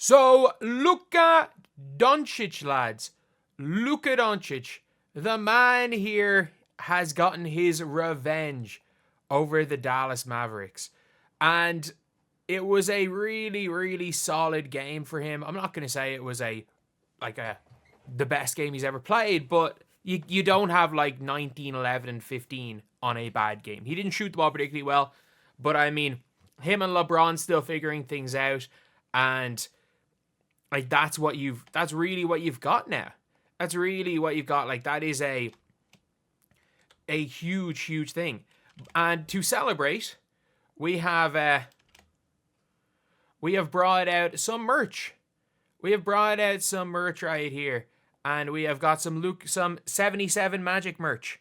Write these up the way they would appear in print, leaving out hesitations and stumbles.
So, Luka Doncic, lads. Luka Doncic, the man here, has gotten his revenge over the Dallas Mavericks. And it was a really, really solid game for him. I'm not going to say it was the best game he's ever played, but you don't have like 19, 11, and 15 on a bad game. He didn't shoot the ball particularly well, but I mean, him and LeBron still figuring things out, and like that's really what you've got now. That's really what you've got. Like, that is a huge, huge thing. And to celebrate, we have brought out some merch. We have brought out some merch right here. And we have got some 77 Magic merch.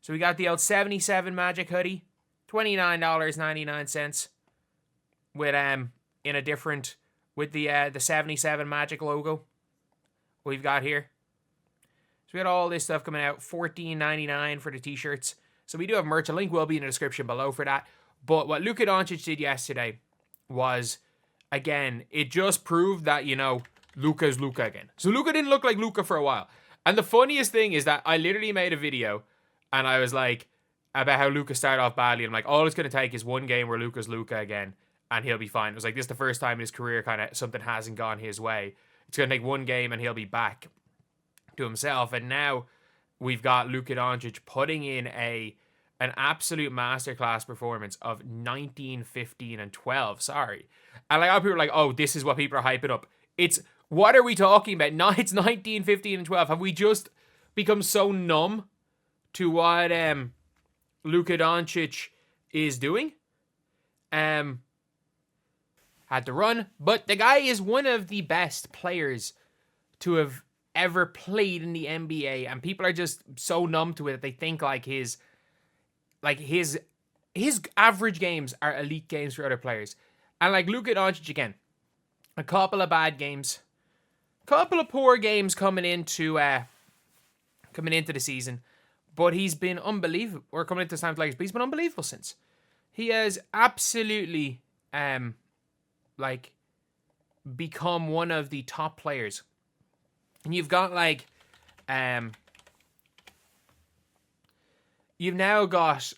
So we got the old 77 Magic hoodie, $29.99 with the 77 Magic logo we've got here. So we got all this stuff coming out, $14.99 for the t-shirts. So we do have merch. A link will be in the description below for that. But what Luka Doncic did yesterday was, again, it just proved that, Luka's Luka again. So Luka didn't look like Luka for a while. And the funniest thing is that I literally made a video and I was like, about how Luka started off badly. I'm like, all it's going to take is one game where Luka's Luka again and he'll be fine. It was like, this is the first time in his career kind of something hasn't gone his way. It's going to take one game and he'll be back to himself. And now we've got Luka Doncic putting in an absolute masterclass performance of 19, 15, and 12. Sorry. And like, a lot of people are like, oh, this is what people are hyping up. What are we talking about? No, it's 19, 15, and 12. Have we just become so numb to what Luka Doncic is doing? Had to run. But the guy is one of the best players to have ever played in the NBA. And people are just so numb to it that they think his average games are elite games for other players. And like Luka Doncic again, a couple of bad games, couple of poor games coming into the season, but he's been unbelievable. Or coming into time players, but he's been unbelievable since. He has absolutely become one of the top players. And you've got you've now got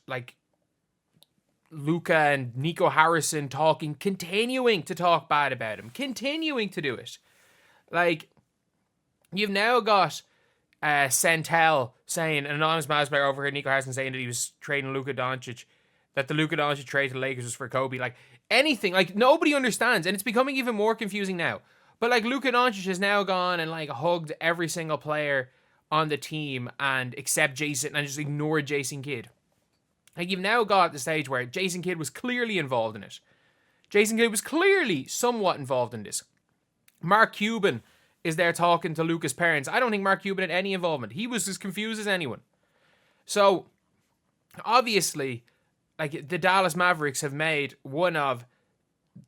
Luka and Nico Harrison continuing to talk bad about him, continuing to do it. You've now got Centel saying, an anonymous Mavs player over here, Nico Harrison, saying that he was trading Luka Doncic, that the Luka Doncic trade to the Lakers was for Kobe. Anything, nobody understands, and it's becoming even more confusing now. But Luka Doncic has now gone and hugged every single player on the team and except Jason, and just ignored Jason Kidd. You've now got the stage where Jason Kidd was clearly involved in it. Jason Kidd was clearly somewhat involved in this. Mark Cuban is there talking to Luka's parents. I don't think Mark Cuban had any involvement. He was as confused as anyone. So, obviously, the Dallas Mavericks have made one of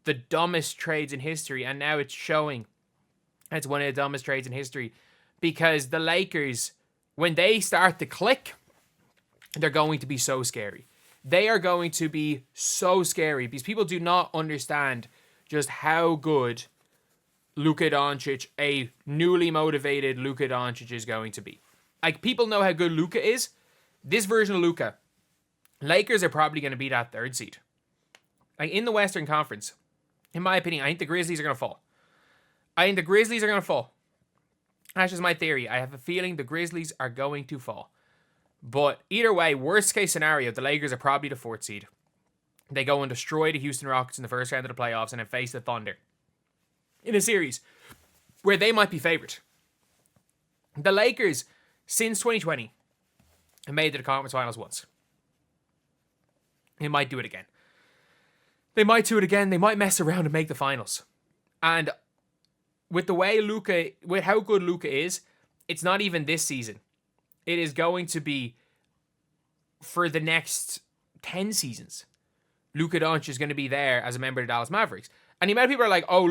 the dumbest trades in history, and now it's showing it's one of the dumbest trades in history, because the Lakers, when they start to click, they're going to be so scary. They are going to be so scary because people do not understand just how good Luka Doncic, a newly motivated Luka Doncic, is going to be. People know how good Luka is. This version of Luka, Lakers are probably going to be that third seed. In the Western Conference, in my opinion, I think the Grizzlies are going to fall. That's just my theory. I have a feeling the Grizzlies are going to fall. But either way, worst case scenario, the Lakers are probably the fourth seed. They go and destroy the Houston Rockets in the first round of the playoffs and then face the Thunder in a series where they might be favored. The Lakers, since 2020, have made it to the conference finals once. They might do it again. They might mess around and make the finals. And with how good Luka is, it's not even this season. It is going to be for the next 10 seasons. Luka Doncic is going to be there as a member of the Dallas Mavericks. And the amount of people are like, oh,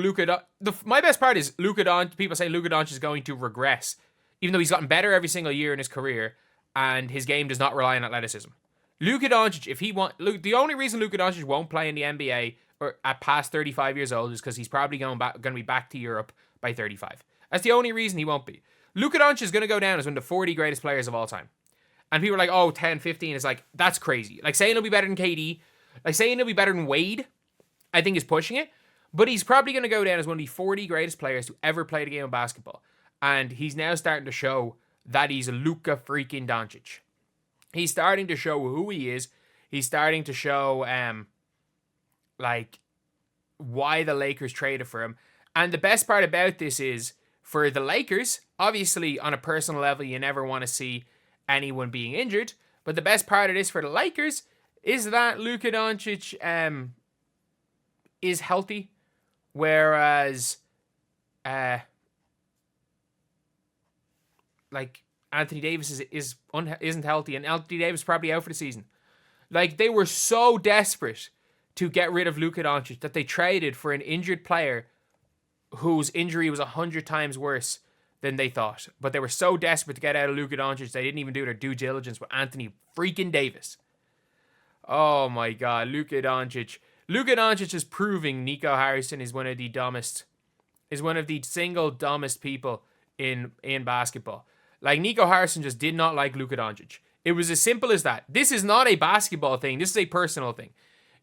my best part is Luka Doncic. People say Luka Doncic is going to regress, even though he's gotten better every single year in his career, and his game does not rely on athleticism. Luka Doncic, the only reason Luka Doncic won't play in the NBA or at past 35 years old is because he's probably going to be back to Europe by 35. That's the only reason he won't be. Luka Doncic is going to go down as one of the 40 greatest players of all time. And people are like, oh, 10, 15 is like, that's crazy. Like saying he'll be better than KD, like saying he'll be better than Wade, I think is pushing it. But he's probably going to go down as one of the 40 greatest players to ever play the game of basketball. And he's now starting to show that he's a Luka freaking Doncic. He's starting to show who he is. He's starting to show, like, why the Lakers traded for him. And the best part about this is, for the Lakers, obviously, on a personal level, you never want to see anyone being injured. But the best part of this for the Lakers is that Luka Doncic is healthy. Whereas, like, Anthony Davis isn't healthy, and Anthony Davis is probably out for the season. Like, they were so desperate to get rid of Luka Doncic that they traded for an injured player whose injury was 100 times worse than they thought. But they were so desperate to get out of Luka Doncic, they didn't even do their due diligence with Anthony freaking Davis. Oh my God, Luka Doncic. Luka Doncic is proving Nico Harrison is one of the single dumbest people in basketball. Like, Nico Harrison just did not like Luka Doncic. It was as simple as that. This is not a basketball thing. This is a personal thing.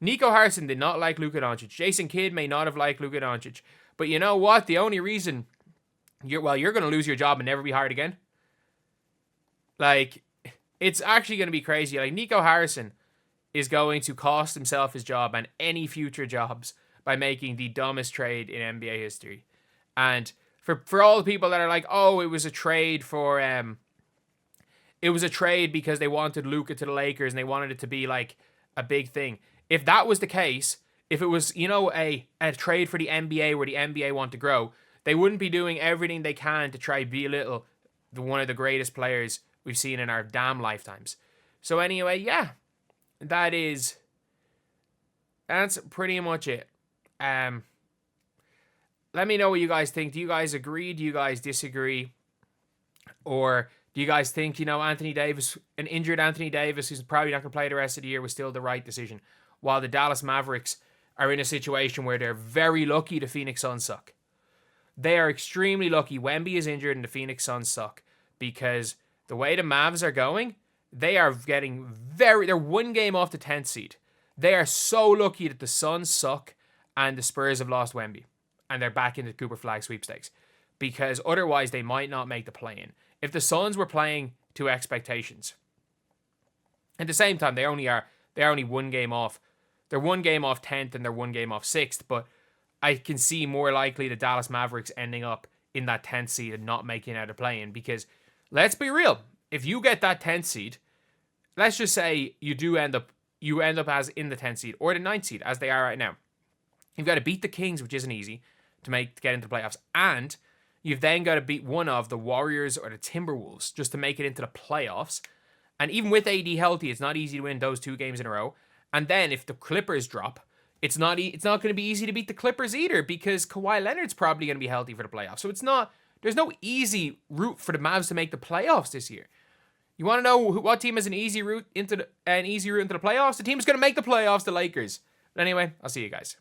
Nico Harrison did not like Luka Doncic. Jason Kidd may not have liked Luka Doncic. But you know what? The only reason you're going to lose your job and never be hired again. Like, it's actually going to be crazy. Like, Nico Harrison is going to cost himself his job and any future jobs by making the dumbest trade in NBA history. And for all the people that are like, oh, it was a trade for it was a trade because they wanted Luka to the Lakers and they wanted it to be like a big thing. If that was the case, if it was, you know, a trade for the NBA where the NBA want to grow, they wouldn't be doing everything they can to try belittle one of the greatest players we've seen in our damn lifetimes. So anyway, yeah. That's pretty much it. Let me know what you guys think. Do you guys agree? Do you guys disagree? Or do you guys think, you know, Anthony Davis, an injured Anthony Davis, who's probably not going to play the rest of the year, was still the right decision? While the Dallas Mavericks are in a situation where they're very lucky the Phoenix Suns suck. They are extremely lucky. Wemby is injured and the Phoenix Suns suck. Because the way the Mavs are going, they are getting they're one game off the 10th seed. They are so lucky that the Suns suck and the Spurs have lost Wemby. And they're back in the Cooper Flag sweepstakes. Because otherwise they might not make the play-in. If the Suns were playing to expectations. At the same time, they're only one game off. They're one game off 10th and they're one game off 6th. But I can see more likely the Dallas Mavericks ending up in that 10th seed and not making out a play-in. Because, let's be real. If you get that 10th seed, let's just say you end up as in the 10th seed or the 9th seed as they are right now. You've got to beat the Kings, which isn't easy, to get into the playoffs. And you've then got to beat one of the Warriors or the Timberwolves just to make it into the playoffs. And even with AD healthy, it's not easy to win those 2 games in a row. And then if the Clippers drop, it's not going to be easy to beat the Clippers either because Kawhi Leonard's probably going to be healthy for the playoffs. So there's no easy route for the Mavs to make the playoffs this year. You want to know what team has an easy route into the playoffs? The team is going to make the playoffs, the Lakers. But anyway, I'll see you guys.